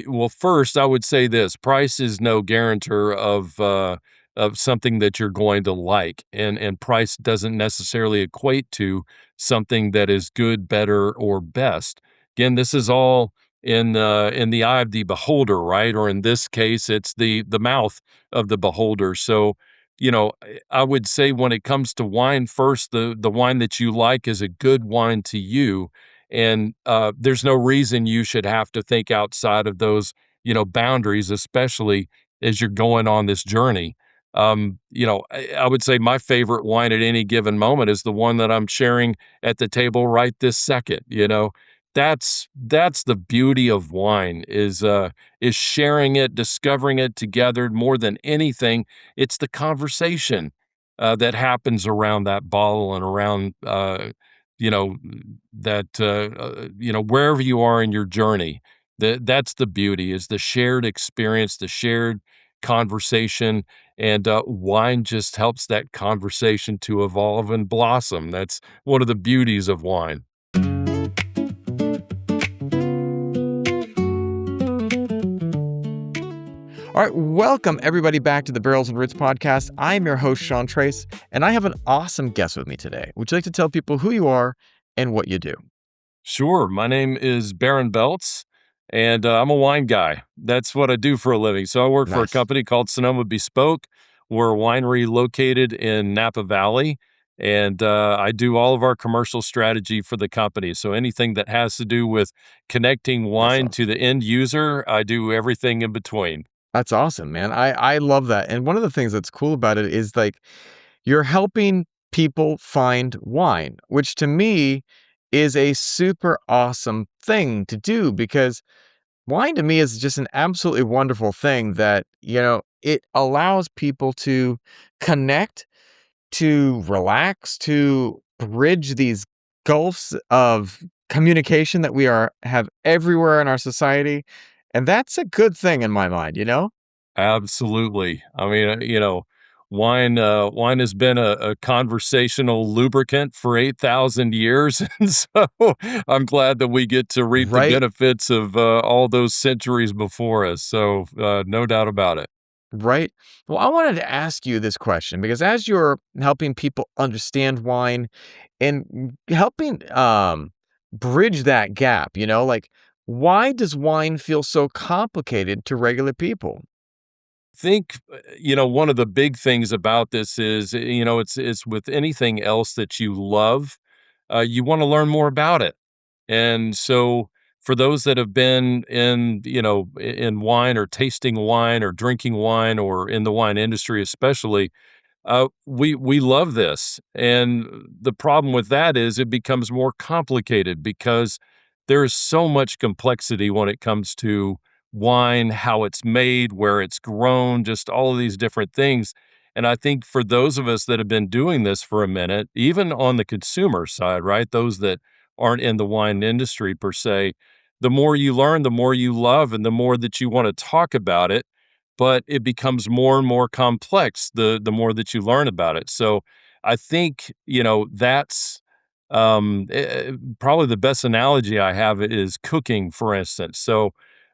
Well, first, I would say this: price is no guarantor of something that you're going to like, and price doesn't necessarily equate to something that is good, better, or best. Again, this is all in the eye of the beholder, right? Or in this case, it's the mouth of the beholder. So, I would say when it comes to wine, first, the wine that you like is a good wine to you, and there's no reason you should have to think outside of those, boundaries, especially as you're going on this journey. I would say my favorite wine at any given moment is the one that I'm sharing at the table right this second. That's the beauty of wine is sharing it, discovering it together. More than anything, it's the conversation that happens around that bottle and around you know wherever you are in your journey. That's the beauty, is the shared experience, the shared conversation, and wine just helps that conversation to evolve and blossom. That's one of the beauties of wine. All right, welcome everybody back to the Barrels and Roots podcast. I'm your host, Sean Trace, and I have an awesome guest with me today. Would you like to tell people who you are and what you do? Sure. My name is Barron Beltz, and I'm a wine guy. That's what I do for a living. So I work for a Nice. company called Sonoma Bespoke. We're a winery located in Napa Valley, and I do all of our commercial strategy for the company. So anything that has to do with connecting wine Awesome. to the end user, I do everything in between. That's awesome, man. I love that. And one of the things that's cool about it is like you're helping people find wine, which to me is a super awesome thing to do because wine to me is just an absolutely wonderful thing that, it allows people to connect, to relax, to bridge these gulfs of communication that we have everywhere in our society. And that's a good thing in my mind, you know? Absolutely. I mean, wine has been a conversational lubricant for 8,000 years, and so I'm glad that we get to reap the Right, benefits of all those centuries before us. So, no doubt about it. right. Well, I wanted to ask you this question because as you're helping people understand wine and helping bridge that gap, like why does wine feel so complicated to regular people? Think, one of the big things about this is, it's with anything else that you love, you want to learn more about it. And so for those that have been in wine or tasting wine or drinking wine or in the wine industry especially, we love this. And the problem with that is it becomes more complicated because there is so much complexity when it comes to wine, how it's made, where it's grown, just all of these different things. And I think for those of us that have been doing this for a minute, even on the consumer side, right? Those that aren't in the wine industry per se, the more you learn, the more you love, and the more that you want to talk about it, but it becomes more and more complex the more that you learn about it. So I think, that's probably the best analogy I have is cooking, for instance. So,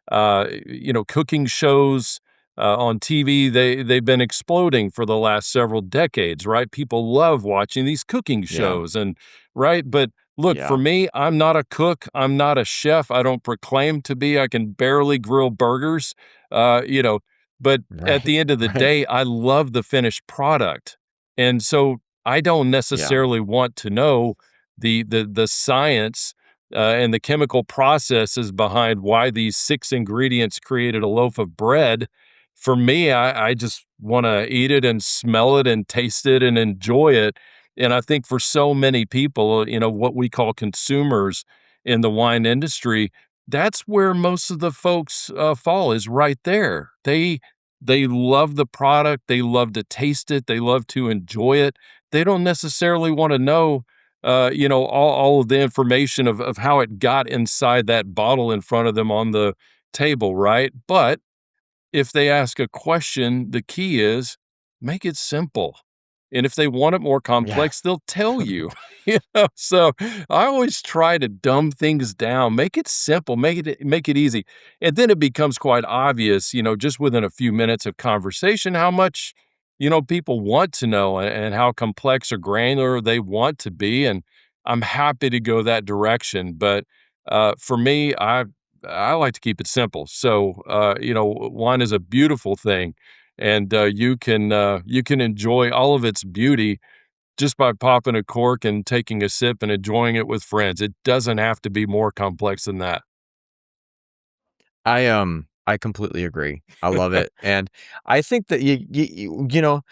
cooking shows on TV, they've been exploding for the last several decades, right? People love watching these cooking Yeah, shows, and right. But look, for yeah, me, I'm not a cook. I'm not a chef. I don't proclaim to be. I can barely grill burgers. Uh, you know, but at right, the end of the right. day, I love the finished product. And so I don't Yeah, necessarily want to know the science and the chemical processes behind why these six ingredients created a loaf of bread. For me, I just want to eat it and smell it and taste it and enjoy it. And I think for so many people, what we call consumers in the wine industry, that's where most of the folks fall, is right there. They love the product, they love to taste it, they love to enjoy it. They don't necessarily want to know, all of the information of how it got inside that bottle in front of them on the table, right? But if they ask a question, the key is make it simple. And if they want it more Yeah. complex, they'll tell you, So I always try to dumb things down, make it simple, make it easy. And then it becomes quite obvious, just within a few minutes of conversation, how much, people want to know and how complex or granular they want to be. And I'm happy to go that direction. But for me, I like to keep it simple. So wine is a beautiful thing, and you can enjoy all of its beauty just by popping a cork and taking a sip and enjoying it with friends. It doesn't have to be more complex than that. I completely agree. I love it, and I think that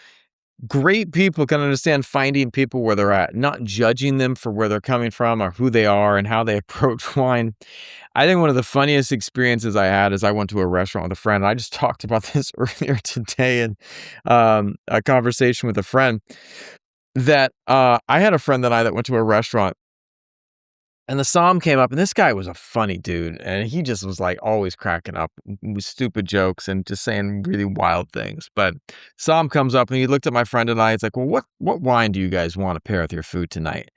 great people can understand finding people where they're at, not judging them for where they're coming from or who they are and how they approach wine. I think one of the funniest experiences I had is I went to a restaurant with a friend. And I just talked about this earlier today in a conversation with a friend that I had a friend that went to a restaurant and the Somm came up, and this guy was a funny dude, and he just was, like, always cracking up with stupid jokes and just saying really wild things, but Somm comes up, and he looked at my friend and I, he's like, "Well, what wine do you guys wanna pair with your food tonight?"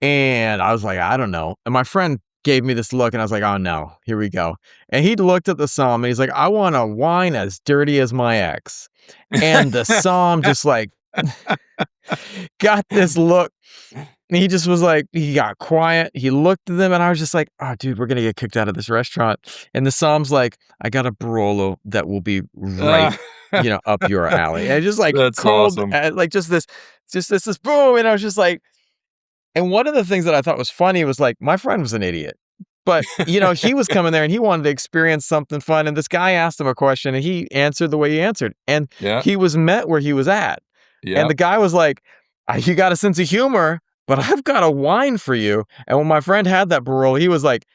And I was like, "I don't know," and my friend gave me this look, and I was like, "Oh, no, here we go," and he looked at the Somm, and he's like, "I want a wine as dirty as my ex," and the Somm just, like, got this look. And he just was like he got quiet, he looked at them, and I was just like, "Oh, dude, we're gonna get kicked out of this restaurant." And the Somm's like, "I got a Barolo that will be right, Ah, up your alley." And just like That's cold, awesome. like just this boom, and I was just like and one of the things that I thought was funny was like, my friend was an idiot, but, he was coming there and he wanted to experience something fun, and this guy asked him a question, and he answered the way he answered, and Yeah, he was met where he was at. And yeah, the guy was like, You got a sense of humor, but I've got a wine for you." And when my friend had that Barolo, he was like,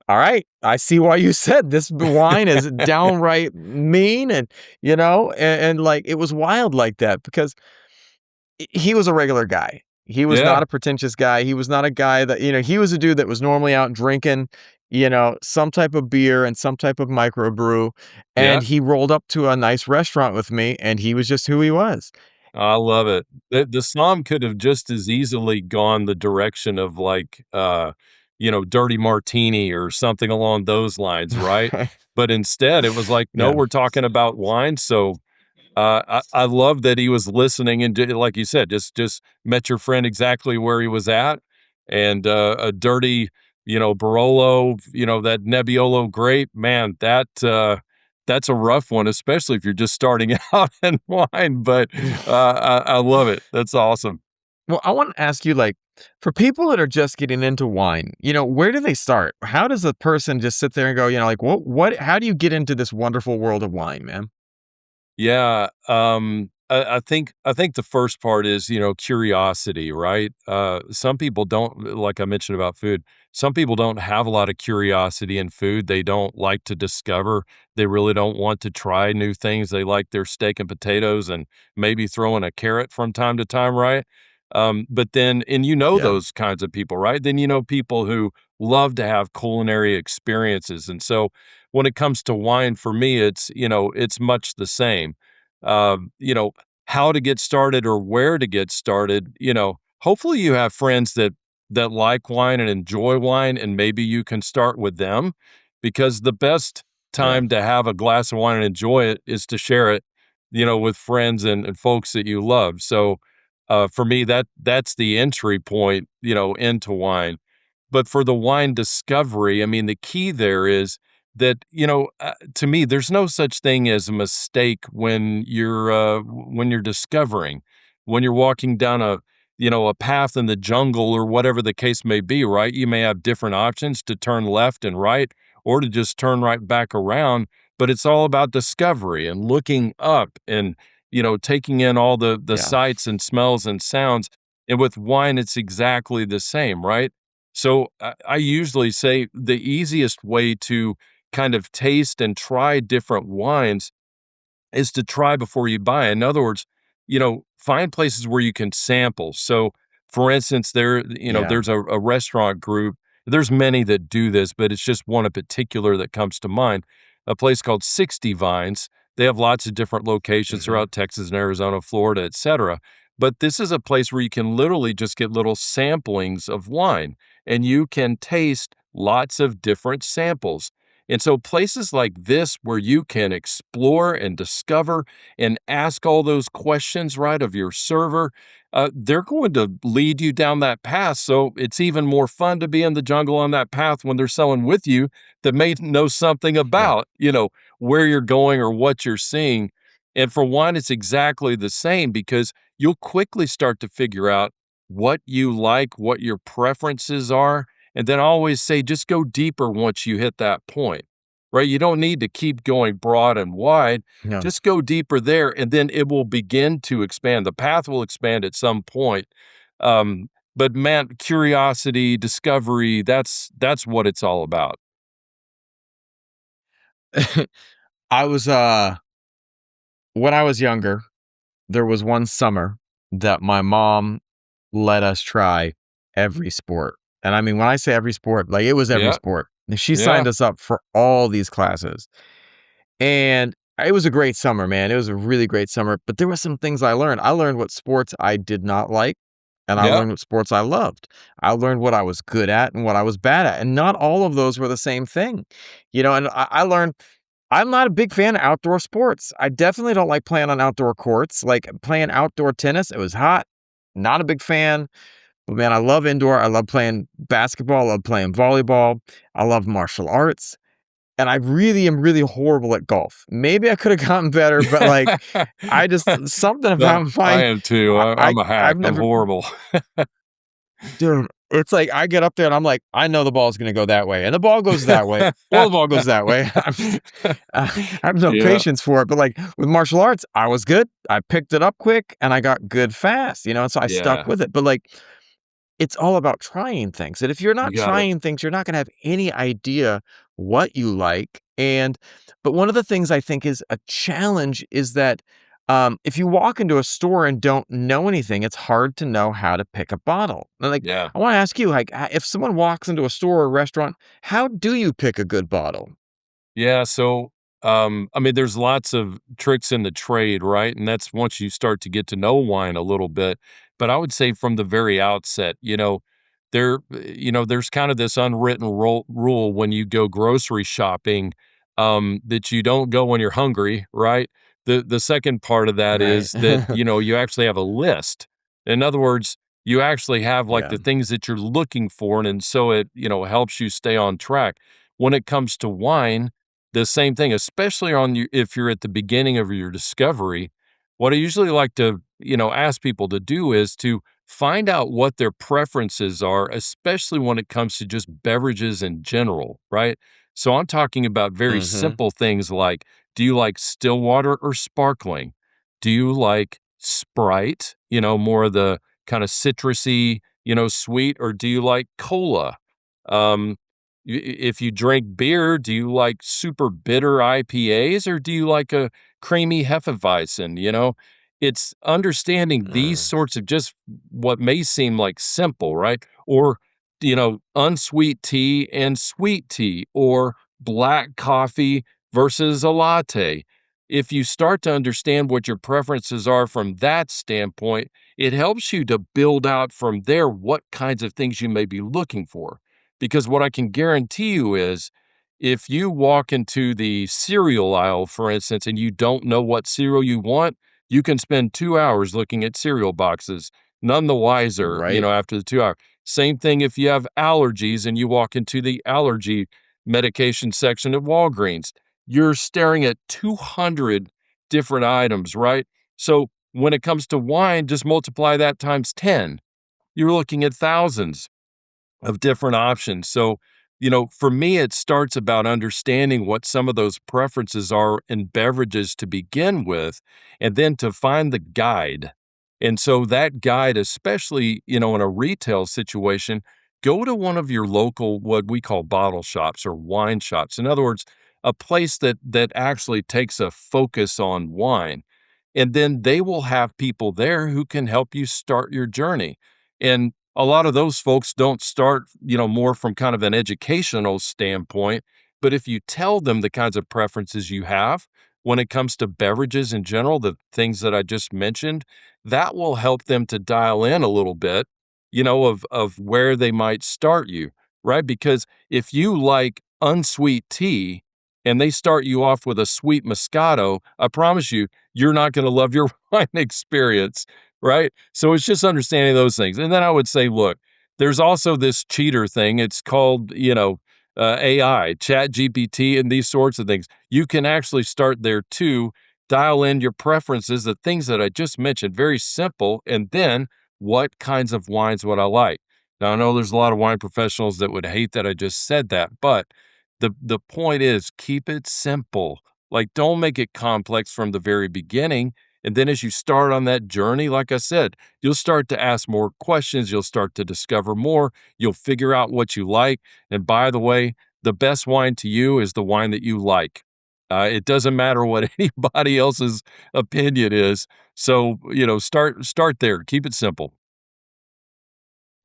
"All right, I see why you said this wine is downright mean." And, like, it was wild like that because he was a regular guy. He was yeah, not a pretentious guy. He was not a guy that, he was a dude that was normally out drinking, some type of beer and some type of microbrew. yeah. And he rolled up to a nice restaurant with me and he was just who he was. I love it. The Somm could have just as easily gone the direction of, like, Dirty Martini or something along those lines, right? But instead, it was like, "No, Yeah. we're talking about wine," so I love that he was listening and did like you said, just met your friend exactly where he was at, and, a dirty, Barolo, that Nebbiolo grape, man, that's a rough one, especially if you're just starting out in wine, but, I love it. That's awesome. Well, I want to ask you, like, for people that are just getting into wine, where do they start? How does a person just sit there and go, like, how do you get into this wonderful world of wine, man? Yeah, I think the first part is, curiosity, right? Some people don't, like I mentioned about food, some people don't have a lot of curiosity in food. They don't like to discover. They really don't want to try new things. They like their steak and potatoes and maybe throw in a carrot from time to time, right? But then, and Yeah. those kinds of people, right? Then people who love to have culinary experiences. And so when it comes to wine, for me, it's much the same. Um, you know, how to get started or where to get started, hopefully you have friends that like wine and enjoy wine, and maybe you can start with them, because the best Yeah. time to have a glass of wine and enjoy it is to share it, with friends and folks that you love. So for me, that's the entry point, into wine. But for the wine discovery, I mean, the key there is that, to me, there's no such thing as a mistake when you're discovering, when you're walking down a path in the jungle or whatever the case may be, right? You may have different options to turn left and right or to just turn right back around, but it's all about discovery and looking up and, taking in all the Yeah. sights and smells and sounds. And with wine, it's exactly the same, right? So I usually say the easiest way to kind of taste and try different wines is to try before you buy. In other words, find places where you can sample. So, for instance, Yeah. there's a restaurant group. There's many that do this, but it's just one in particular that comes to mind. A place called 60 Vines. They have lots of different locations Mhm. throughout Texas and Arizona, Florida, etc. but this is a place where you can literally just get little samplings of wine and you can taste lots of different samples. And so places like this where you can explore and discover and ask all those questions, right, of your server, they're going to lead you down that path. So it's even more fun to be in the jungle on that path when there's someone with you that may know something Yeah. about, where you're going or what you're seeing. And for wine, it's exactly the same because you'll quickly start to figure out what you like, what your preferences are. And then I always say, just go deeper once you hit that point, right? You don't need to keep going broad and wide. Yeah. Just go deeper there, and then it will begin to expand. The path will expand at some point. But man, curiosity, discovery, that's what it's all about. I was, when I was younger, there was one summer that my mom let us try every sport. And I mean, when I say every sport, like it was every Yeah, sport. And she yeah, signed us up for all these classes. And it was a great summer, man. It was a really great summer. But there were some things I learned. I learned what sports I did not like, and I yeah, learned what sports I loved. I learned what I was good at and what I was bad at. And not all of those were the same thing. And I learned I'm not a big fan of outdoor sports. I definitely don't like playing on outdoor courts. Like playing outdoor tennis, it was hot. Not a big fan. But man, I love indoor. I love playing basketball. I love playing volleyball. I love martial arts. And I really am really horrible at golf. Maybe I could have gotten better, but like I just something no, about I my am too. I'm a hack. I've I'm never horrible. dude, it's like I get up there and I'm like, I know the ball's gonna go that way, and the ball goes that way, or the ball goes that way. I have no Yeah, patience for it. But like with martial arts, I was good. I picked it up quick and I got good fast, and so I stuck yeah, with it. But like it's all about trying things. And if you're you not got it. trying things, you're not gonna have any idea what you like. But one of the things I think is a challenge is that if you walk into a store and don't know anything, it's hard to know how to pick a bottle. And like, Yeah. I want to ask you, like, if someone walks into a store or restaurant, how do you pick a good bottle? Yeah, so, I mean, there's lots of tricks in the trade, right? And that's once you start to get to know wine a little bit. But I would say from the very outset, there's kind of this unwritten rule when you go grocery shopping, that you don't go when you're hungry, right? The second part of that Right. is that, you actually have a list. In other words, you actually have like Yeah. the things that you're looking for, and so it, helps you stay on track. When it comes to wine, the same thing, especially on you if you're at the beginning of your discovery. What I usually like to, ask people to do is to find out what their preferences are, especially when it comes to just beverages in general, right? So I'm talking about very Hmm. simple things like, do you like still water or sparkling? Do you like Sprite, more of the kind of citrusy, sweet, or do you like cola? Um, if you drink beer, do you like super bitter IPAs or do you like a creamy Hefeweizen? It's understanding these Mm, sorts of just what may seem like simple, right? Or, unsweet tea and sweet tea, or black coffee versus a latte. If you start to understand what your preferences are from that standpoint, it helps you to build out from there what kinds of things you may be looking for. Because what I can guarantee you is if you walk into the cereal aisle, for instance, and you don't know what cereal you want, you can spend 2 hours looking at cereal boxes, none the wiser, right. after the 2 hours. Same thing if you have allergies and you walk into the allergy medication section at Walgreens. You're staring at 200 different items, right? So when it comes to wine, just multiply that times 10. You're looking at thousands of different options. So, for me, it starts about understanding what some of those preferences are in beverages to begin with, and then to find the guide. And so that guide, especially, in a retail situation, go to one of your local, what we call bottle shops or wine shops. In other words, a place that actually takes a focus on wine. And then they will have people there who can help you start your journey. And a lot of those folks don't start, more from kind of an educational standpoint. But if you tell them the kinds of preferences you have when it comes to beverages in general, the things that I just mentioned, that will help them to dial in a little bit, of where they might start you, right? Because if you like unsweet tea and they start you off with a sweet Moscato, I promise you, you're not going to love your wine experience, right? So it's just understanding those things. And then I would say, look, there's also this cheater thing. It's called, AI, Chat GPT, and these sorts of things. You can actually start there too, dial in your preferences, the things that I just mentioned, very simple. And then what kinds of wines would I like? Now, I know there's a lot of wine professionals that would hate that I just said that, but the point is keep it simple. Like, don't make it complex from the very beginning. And then as you start on that journey, like I said, you'll start to ask more questions. You'll start to discover more. You'll figure out what you like. And by the way, the best wine to you is the wine that you like. It doesn't matter what anybody else's opinion is. So, start there. Keep it simple.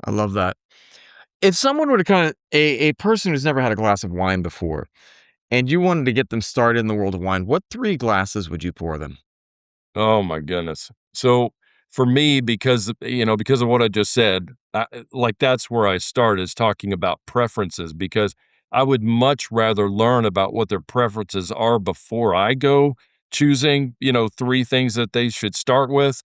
I love that. If someone were to a person who's never had a glass of wine before, and you wanted to get them started in the world of wine, what 3 glasses would you pour them? Oh my goodness. So for me, because of what I just said, like that's where I start is talking about preferences because I would much rather learn about what their preferences are before I go choosing, 3 things that they should start with.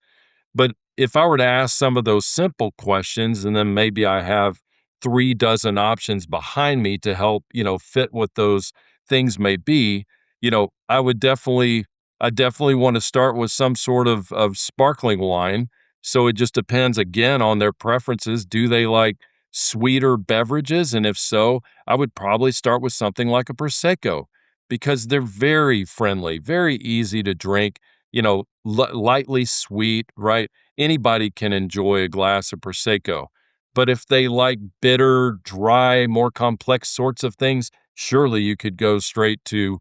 But if I were to ask some of those simple questions, and then maybe I have 3 dozen options behind me to help, fit what those things may be, I definitely want to start with some sort of sparkling wine. So it just depends again on their preferences. Do they like sweeter beverages? And if so, I would probably start with something like a Prosecco because they're very friendly, very easy to drink, lightly sweet, right? Anybody can enjoy a glass of Prosecco. But if they like bitter, dry, more complex sorts of things, surely you could go straight to,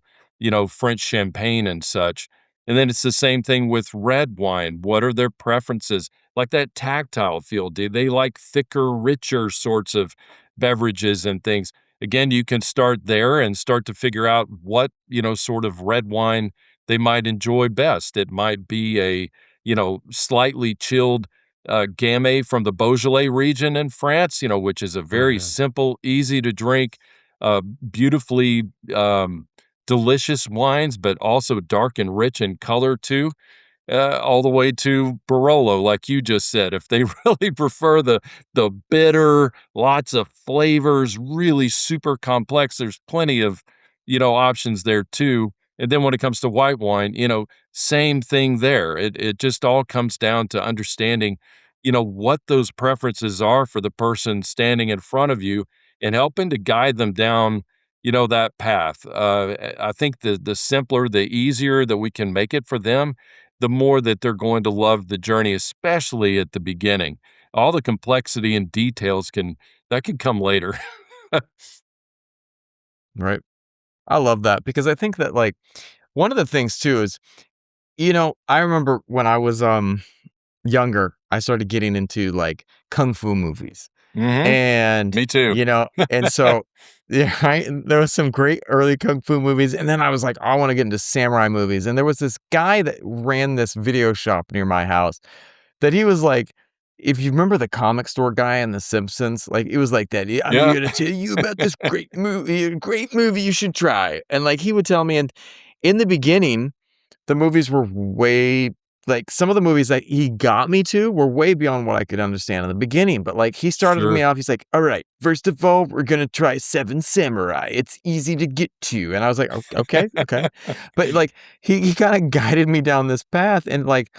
French champagne and such. And then it's the same thing with red wine. What are their preferences? Like that tactile feel. Do they like thicker, richer sorts of beverages and things? Again, you can start there and start to figure out what, sort of red wine they might enjoy best. It might be a, slightly chilled Gamay from the Beaujolais region in France, which is a Oh, very yeah. simple, easy to drink, beautifully delicious wines, but also dark and rich in color too, all the way to Barolo, like you just said. If they really prefer the bitter, lots of flavors, really super complex, there's plenty of, options there too. And then when it comes to white wine, same thing there. It just all comes down to understanding, what those preferences are for the person standing in front of you and helping to guide them down, that path. I think the simpler, the easier that we can make it for them, the more that they're going to love the journey, especially at the beginning. All the complexity and details can come later. Right. I love that because I think that, like, one of the things too is, I remember when I was, younger, I started getting into, like, kung fu movies. Mhm. And, Me too. so yeah, right? And there was some great early kung fu movies, and then I was like, "I wanna get into samurai movies," and there was this guy that ran this video shop near my house that he was like, if you remember the comic store guy in The Simpsons, like, it was like that, "Yeah, I'm Yeah. here to tell you about this great movie you should try," and, like, he would tell me, and in the beginning, the movies were way like, some of the movies that he got me to were way beyond what I could understand in the beginning, but, like, he started me Sure. off, he's like, "Alright, first of all, we're gonna try Seven Samurai. It's easy to get to," and I was like, Okay, okay." But, like, he kinda guided me down this path, and, like,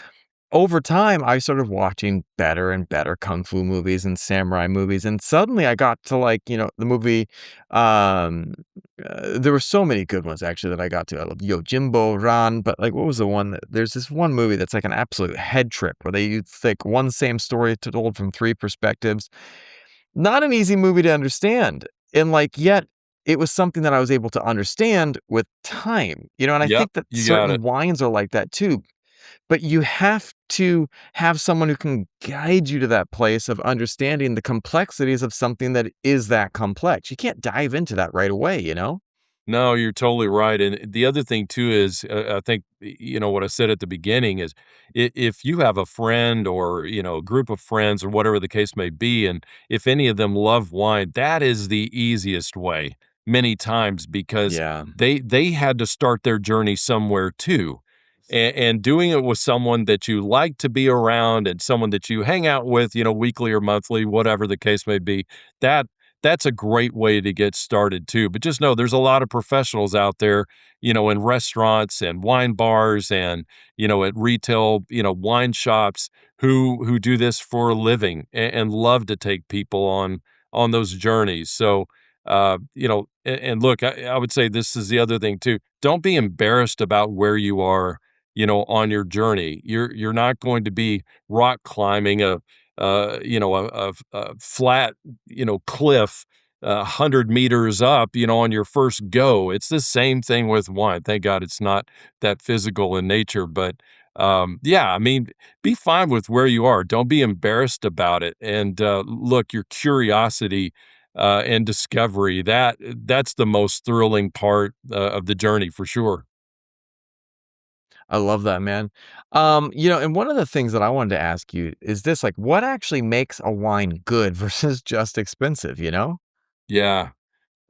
over time, I started watching better and better kung fu movies and samurai movies, and suddenly I got to, like, the movie, um, there were so many good ones actually that I got to. I love Yojimbo Ran, but, like, what was the one that there's this one movie that's like an absolute head trip where they use, like, one same story told from 3 perspectives. Not an easy movie to understand, and, like, yet it was something that I was able to understand with time, and I Yep, think that you got certain it. wines are like that too. But you have to have someone who can guide you to that place of understanding the complexities of something that is that complex. You can't dive into that right away, you know? No, you're totally right, and the other thing too is, I think, what I said at the beginning is if you have a friend or, a group of friends or whatever the case may be, and if any of them love wine, that is the easiest way many times because Yeah. they had to start their journey somewhere too, and doing it with someone that you like to be around and someone that you hang out with, weekly or monthly, whatever the case may be, that that's a great way to get started too. But just know there's a lot of professionals out there, in restaurants and wine bars and, at retail, wine shops who do this for a living and love to take people on those journeys. So and look, I would say this is the other thing too. Don't be embarrassed about where you are, on your journey. You're not going to be rock climbing a flat, cliff 100 meters up, on your first go. It's the same thing with wine. Thank God it's not that physical in nature, but yeah, I mean, be fine with where you are. Don't be embarrassed about it. And look, your curiosity and discovery that's the most thrilling part of the journey for sure. I love that, man. And one of the things that I wanted to ask you is this, like, what actually makes a wine good versus just expensive, you know? Yeah.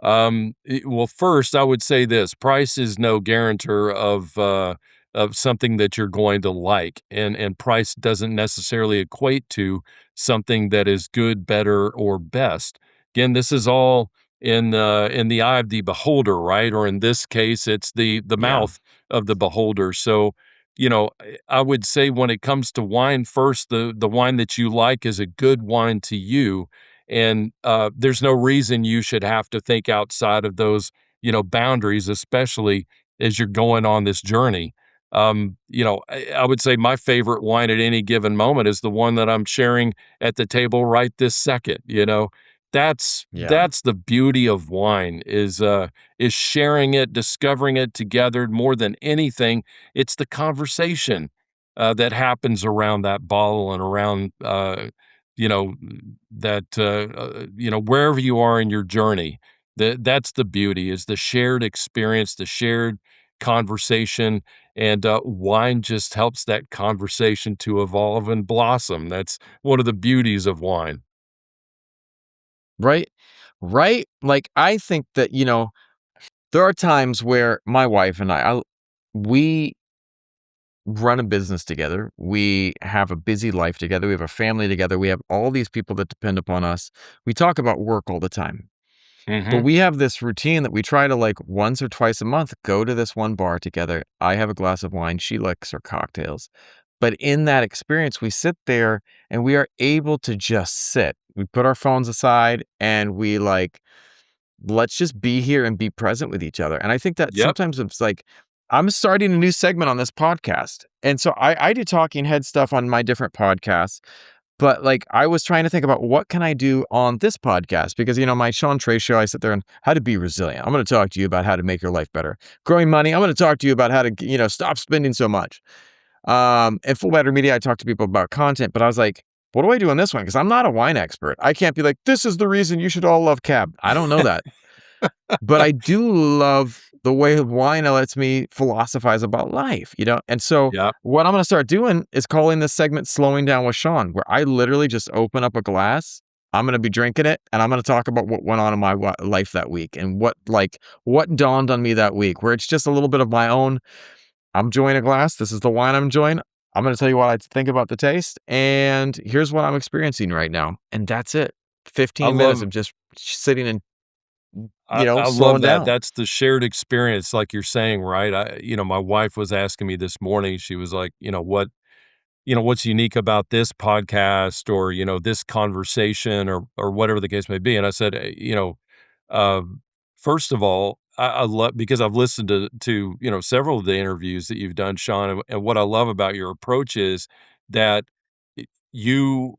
Well, first, I would say this: price is no guarantor of something that you're going to like, and price doesn't necessarily equate to something that is good, better, or best. Again, this is all in the eye of the beholder, right? Or in this case, it's the Yeah. mouth of the beholder. So, I would say when it comes to wine, first, the wine that you like is a good wine to you, and there's no reason you should have to think outside of those boundaries, especially as you're going on this journey. I would say my favorite wine at any given moment is the one that I'm sharing at the table right this second. Yeah. That's the beauty of wine is sharing it, discovering it together. More than anything, it's the conversation that happens around that bottle and around you know that wherever you are in your journey, that's the beauty, is the shared experience, the shared conversation, and wine just helps that conversation to evolve and blossom. That's one of the beauties of wine. Right? Right? Like, I think that, there are times where my wife and we run a business together. We have a busy life together. We have a family together. We have all these people that depend upon us. We talk about work all the time. But Hmm. we have this routine that we try to, like, once or twice a month go to this one bar together. I have a glass of wine, she likes her cocktails. But in that experience, we sit there and we are able to just sit. We put our phones aside and we, like, let's just be here and be present with each other. And I think that Yep. sometimes it's like, I'm starting a new segment on this podcast. And so I do talking head stuff on my different podcasts. But, like, I was trying to think about what can I do on this podcast because, my Sean Trey show, I sit there and how to be resilient. I'm going to talk to you about how to make your life better. Growing money, I'm going to talk to you about how to, stop spending so much. And Full Battery Media, I talk to people about content, but I was like, what do I do on this one? Because I'm not a wine expert. I can't be like, this is the reason you should all love cab. I don't know that. But I do love the way wine lets me philosophize about life. And so Yep. what I'm gonna start doing is calling this segment "Slowing Down with Sean," where I literally just open up a glass. I'm gonna be drinking it, and I'm gonna talk about what went on in my life that week and what dawned on me that week. Where it's just a little bit of my own. I'm enjoying a glass. This is the wine I'm enjoying. I'm gonna tell you what I think about the taste, and here's what I'm experiencing right now, and that's it. I 15 minutes love of just sitting and I love slowing that. down. That's the shared experience, like you're saying, right? My wife was asking me this morning. She was like, what's unique about this podcast or, this conversation or whatever the case may be. And I said, um, first of all, I love because I've listened to several of the interviews that you've done, Sean, and what I love about your approach is that y- you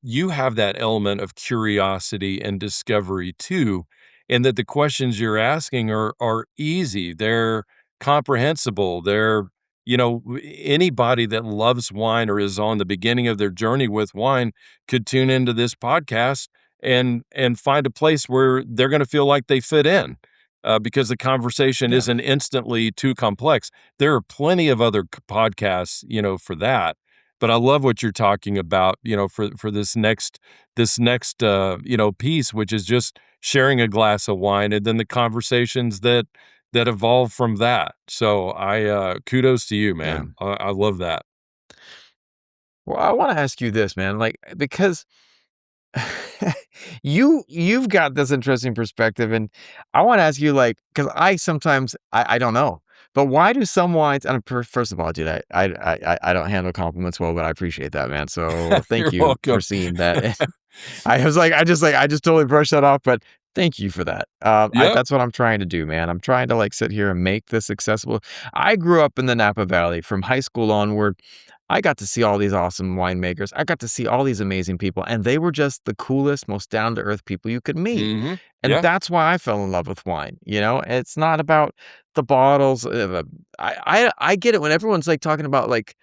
you have that element of curiosity and discovery too, and that the questions you're asking are easy, they're comprehensible, they're anybody that loves wine or is on the beginning of their journey with wine could tune into this podcast and find a place where they're going to feel like they fit in. because the conversation Yeah. isn't instantly too complex. There are plenty of other podcasts, for that. But I love what you're talking about, for this next piece, which is just sharing a glass of wine and then the conversations that evolve from that. So kudos to you, Yeah. man. I love that. Well, I wanna ask you this, man, like, because you've got this interesting perspective, and I wanna ask you, like, because I sometimes I don't know, but why do some wines and first of all, dude, I don't handle compliments well, but I appreciate that, man, so thank You're you for welcome. seeing that. I just totally brushed that off, but thank you for that. Yep. That's what I'm trying to do, man. I'm trying to, like, sit here and make this accessible. I grew up in the Napa Valley. From high school onward, I got to see all these awesome winemakers. I got to see all these amazing people, and they were just the coolest, most down to earth people you could meet. Mhm. And Yeah. that's why I fell in love with wine. It's not about the bottles. I get it when everyone's like talking about like,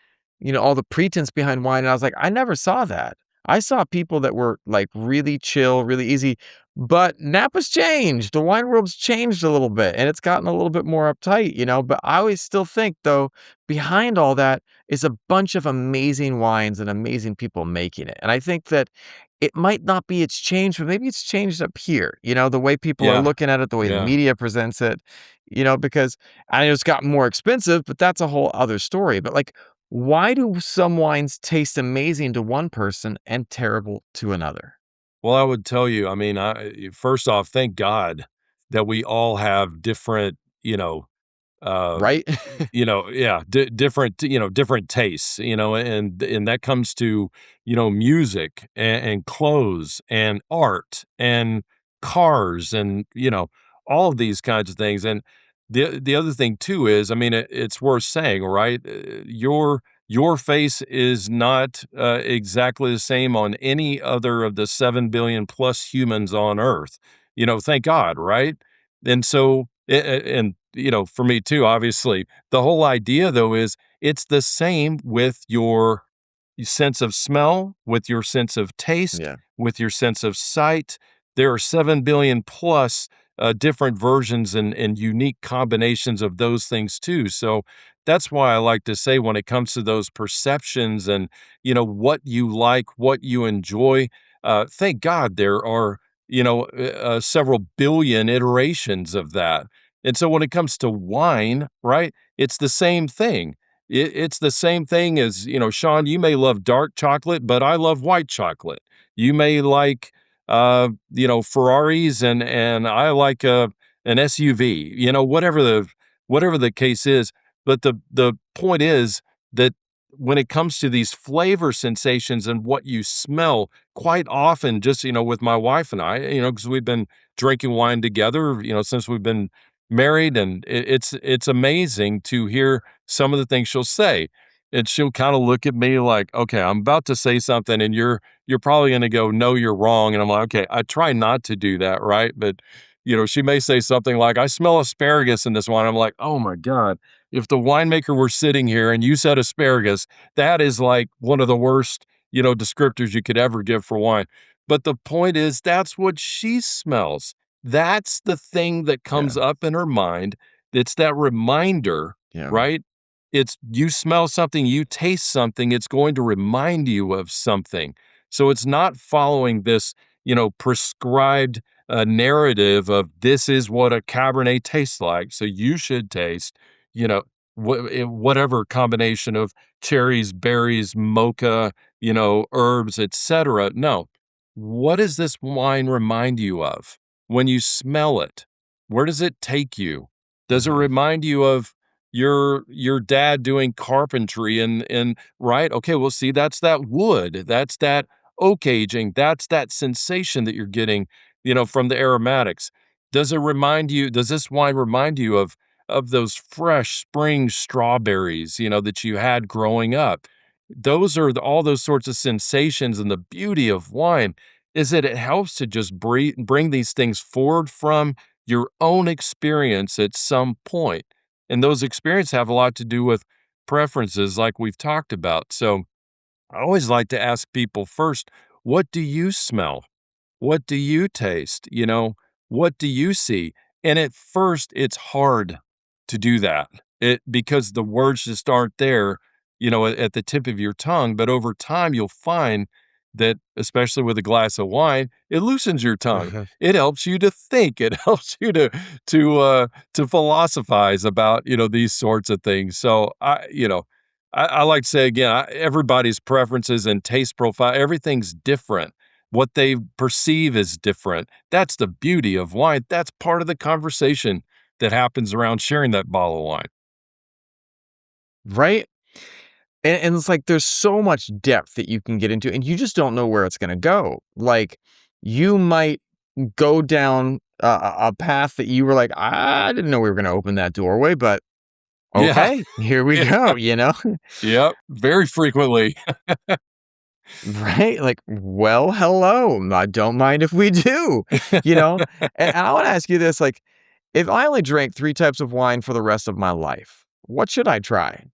all the pretense behind wine. And I was like, I never saw that. I saw people that were like really chill, really easy. But Napa's changed. The wine world's changed a little bit and it's gotten a little bit more uptight. But I always still think, though, behind all that is a bunch of amazing wines and amazing people making it. And I think that it might not be it's changed, but maybe it's changed up here, the way people are Yeah. looking at it, the way the Yeah. media presents it, because I know it's gotten more expensive, but that's a whole other story. But like, why do some wines taste amazing to one person and terrible to another? Well, I would tell you, I mean, first off, thank God that we all have different, uh, Right? yeah, different, different tastes, and that comes to, music and clothes and art and cars and, all of these kinds of things. And the other thing too is, I mean, it's worth saying, right? Your face is not exactly the same on any other of the 7 billion plus humans on Earth. Thank God, right? And so, and for me too, obviously, the whole idea though is it's the same with your sense of smell, with your sense of taste, Yeah. with your sense of sight. There are 7 billion plus different versions and unique combinations of those things too. So that's why I like to say when it comes to those perceptions and, what you like, what you enjoy, thank God there are, several billion iterations of that. And so when it comes to wine, right, it's the same thing. It's the same thing as, Sean, you may love dark chocolate, but I love white chocolate. You may like, Ferraris and I like an SUV, whatever the case is. But the point is that when it comes to these flavor sensations and what you smell, quite often, just with my wife and I, because we've been drinking wine together, since we've been married, and it's amazing to hear some of the things she'll say. And she'll kind of look at me like, okay, I'm about to say something and you're probably going to go, no, you're wrong. And I'm like, okay, I try not to do that. Right. But, she may say something like, I smell asparagus in this wine. I'm like, oh my God, if the winemaker were sitting here and you said asparagus, that is like one of the worst, descriptors you could ever give for wine. But the point is, that's what she smells. That's the thing that Yeah. comes up in her mind. It's that reminder, Yeah. right? It's you smell something, you taste something, it's going to remind you of something. So it's not following this, prescribed narrative of this is what a Cabernet tastes like. So you should taste, you know, whatever combination of cherries, berries, mocha, herbs, etc. No. What does this wine remind you of when you smell it? Where does it take you? Does it Mhm. remind you of your dad doing carpentry and right? Okay, well, see, that's that wood, that's that oak aging, that's that sensation that you're getting, from the aromatics. Does this wine remind you of those fresh spring strawberries, that you had growing up? Those are all those sorts of sensations, and the beauty of wine is that it helps to just bring these things forward from your own experience at some point. And those experiences have a lot to do with preferences, like we've talked about. So I always like to ask people first, what do you smell? What do you taste? What do you see? And at first, it's hard to do that. Because the words just aren't there, at the tip of your tongue, but over time, you'll find that, especially with a glass of wine, it loosens your tongue. Mhm. It helps you to think. It helps you to philosophize about, these sorts of things. So I like to say again, everybody's preferences and taste profile, everything's different. What they perceive is different. That's the beauty of wine. That's part of the conversation that happens around sharing that bottle of wine. Right? And it's like there's so much depth that you can get into, and you just don't know where it's gonna go. Like, you might go down a path that you were like, "I didn't know we were gonna open that doorway, but Yeah, okay, here we yeah, go," you know? yep, very frequently. Right? Like, "Well, hello, I don't mind if we do," you know? And I wanna ask you this, like, if I only drank 3 types of wine for the rest of my life, what should I try?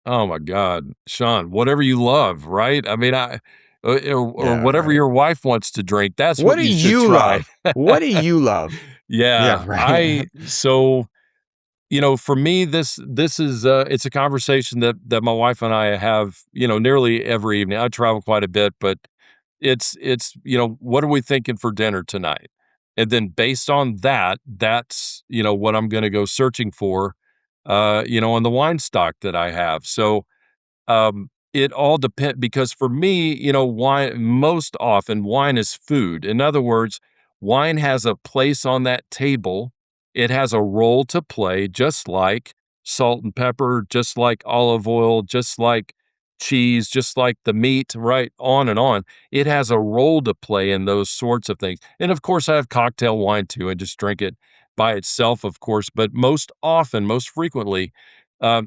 Oh my god, Sean, whatever you love, right? I mean, or Yeah, whatever right. your wife wants to drink, that's What what do you should you try. love? What do you love? Yeah, Yeah, right. for me, this is it's a conversation that my wife and I have, nearly every evening. I travel quite a bit, but it's what are we thinking for dinner tonight? And then based on that, that's what I'm going to go searching for, on the wine stock that I have. So it all depend because for me, wine most often wine is food. In other words, wine has a place on that table. It has a role to play, just like salt and pepper, just like olive oil, just like cheese, just like the meat, right? On and on. It has a role to play in those sorts of things. And of course, I have cocktail wine too, and just drink it by itself, of course. But most often, most frequently,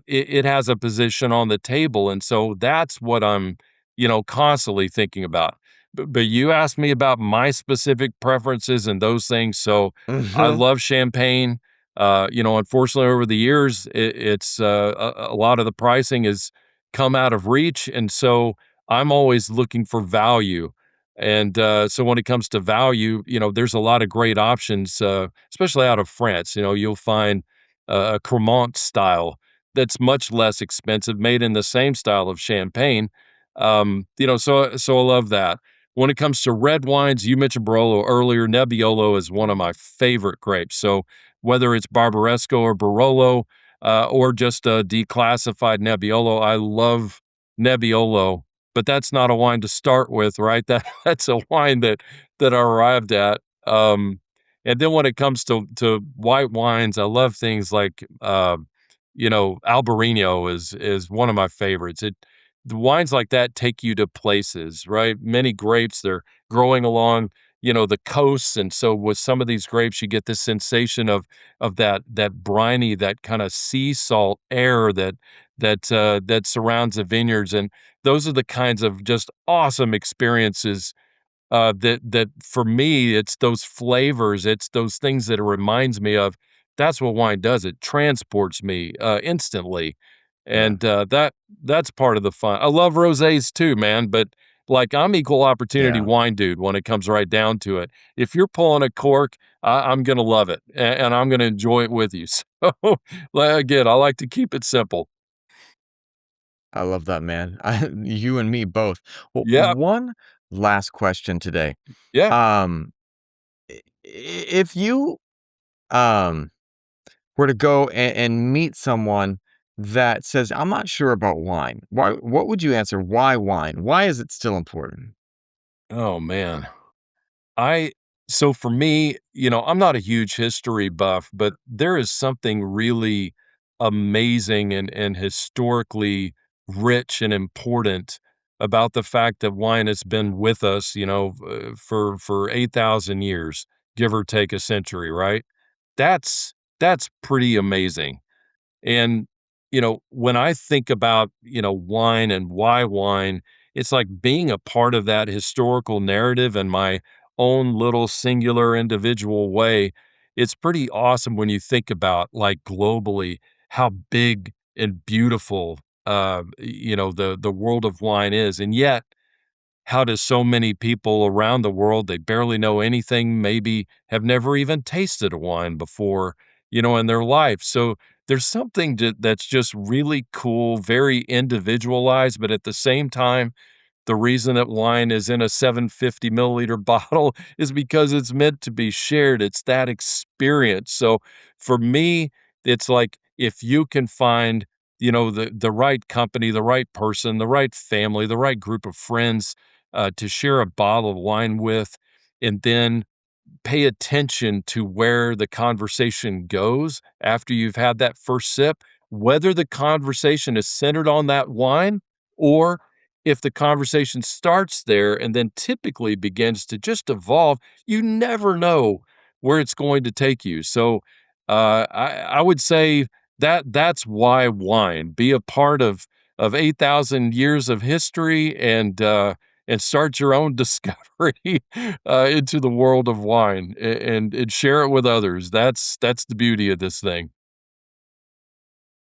it has a position on the table, and so that's what I'm, constantly thinking about. But you asked me about my specific preferences and those things, so I Mhm. love champagne. Unfortunately, over the years, it's a lot of the pricing has come out of reach, and so I'm always looking for value. And so when it comes to value, there's a lot of great options, especially out of France. You'll find a Cremant style that's much less expensive, made in the same style of champagne. So I love that. When it comes to red wines, you mentioned Barolo earlier. Nebbiolo is one of my favorite grapes. So whether it's Barbaresco or Barolo, or just a declassified Nebbiolo, I love Nebbiolo. But that's not a wine to start with, right? That's a wine that I arrived at. And then when it comes to white wines, I love things like Albarino is one of my favorites. The wines like that take you to places, right? Many grapes, they're growing along, the coasts, and so with some of these grapes, you get this sensation of that briny, that kind of sea salt air that surrounds the vineyards, and those are the kinds of just awesome experiences that for me, it's those flavors, it's those things that it reminds me of. That's what wine does. It transports me instantly, Yeah, and that's part of the fun. I love rosés too, man. But like I'm equal opportunity yeah. wine dude when it comes right down to it. If you're pulling a cork, I'm gonna love it, and I'm gonna enjoy it with you. So again, I like to keep it simple. I love that, man. You and me both. Well, Yeah, one last question today. yeah. Um, if you, um, were to go and meet someone that says, "I'm not sure about wine," what would you answer? Why wine? Why is it still important? Oh man. I so for me, I'm not a huge history buff, but there is something really amazing and historically rich and important about the fact that wine has been with us, for 8,000 years, give or take a century, right? That's pretty amazing. And, when I think about, wine and why wine, it's like being a part of that historical narrative in my own little singular individual way. It's pretty awesome when you think about like globally how big and beautiful the world of wine is. And yet how do so many people around the world, they barely know anything, maybe have never even tasted a wine before, in their life. So there's something that's just really cool, very individualized, but at the same time, the reason that wine is in a 750 milliliter bottle is because it's meant to be shared. It's that experience. So for me, it's like if you can find, the right company, the right person, the right family, the right group of friends to share a bottle of wine with, and then pay attention to where the conversation goes after you've had that first sip, whether the conversation is centered on that wine or if the conversation starts there and then typically begins to just evolve, you never know where it's going to take you. So I would say that's why wine. Be a part of 8,000 years of history and start your own discovery into the world of wine and share it with others. That's the beauty of this thing.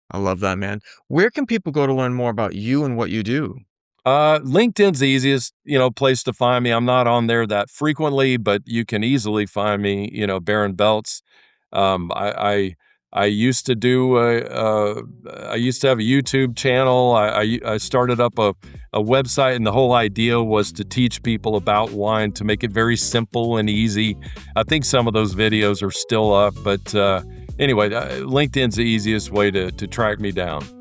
I love that, man. Where can people go to learn more about you and what you do? LinkedIn's the easiest, place to find me. I'm not on there that frequently, but you can easily find me, Barron Beltz. Um, I, I, I used to I used to have a YouTube channel. I started up a website, and the whole idea was to teach people about wine, to make it very simple and easy. I think some of those videos are still up, but anyway, LinkedIn's the easiest way to track me down.